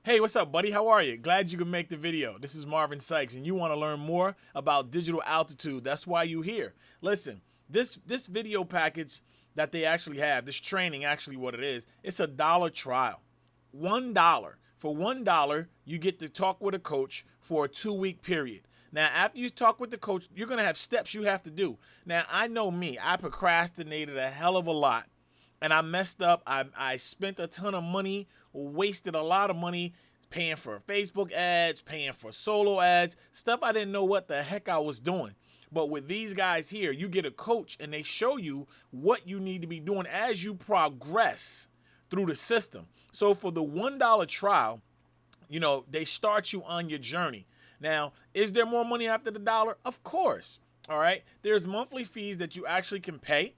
Hey, what's up, buddy? How are you? Glad you could make the video. This is Marvin Sykes, and you want to learn more about digital altitude. That's why you're here. Listen, this video package that they actually have, this training, actually what it is, it's a dollar trial. $1. For $1, you get to talk with a coach for a 2-week period. Now, after you talk with the coach, you're going to have steps you have to do. Now, I know me. I procrastinated a hell of a lot. And I messed up. I spent a ton of money, wasted a lot of money paying for Facebook ads, paying for solo ads, stuff I didn't know what the heck I was doing. But with these guys here, you get a coach and they show you what you need to be doing as you progress through the system. So for the $1 trial, they start you on your journey. Now, is there more money after the dollar? Of course. All right. There's monthly fees that you actually can pay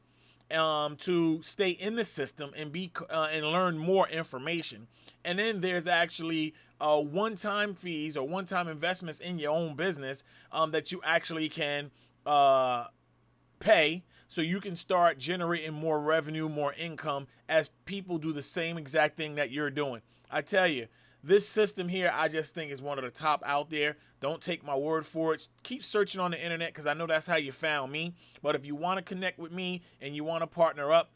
to stay in the system and and learn more information. And then there's actually one-time fees or one-time investments in your own business that you actually can pay, so you can start generating more revenue, more income as people do the same exact thing that you're doing. I tell you, this system here, I just think is one of the top out there. Don't take my word for it. Keep searching on the internet, because I know that's how you found me. But if you want to connect with me and you want to partner up,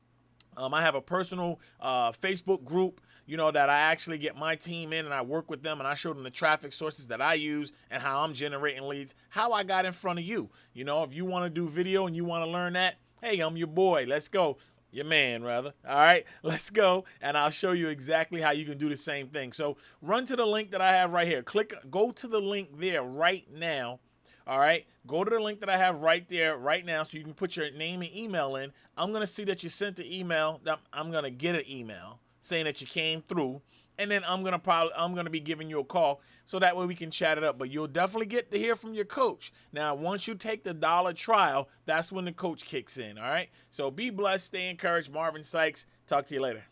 I have a personal Facebook group, that I actually get my team in and I work with them and I show them the traffic sources that I use and how I'm generating leads, how I got in front of you. If you want to do video and you want to learn that, hey, I'm your boy. Let's go. Your man, rather. All right, let's go, and I'll show you exactly how you can do the same thing. So run to the link that I have right here. Go to the link there right now. All right, go to the link that I have right there right now, so you can put your name and email in. I'm gonna see that you sent the email. I'm gonna get an email saying that you came through, and then I'm gonna be giving you a call, so that way we can chat it up. But you'll definitely get to hear from your coach. Now, once you take the dollar trial, that's when the coach kicks in. All right. So be blessed, stay encouraged. Marvin Sykes. Talk to you later.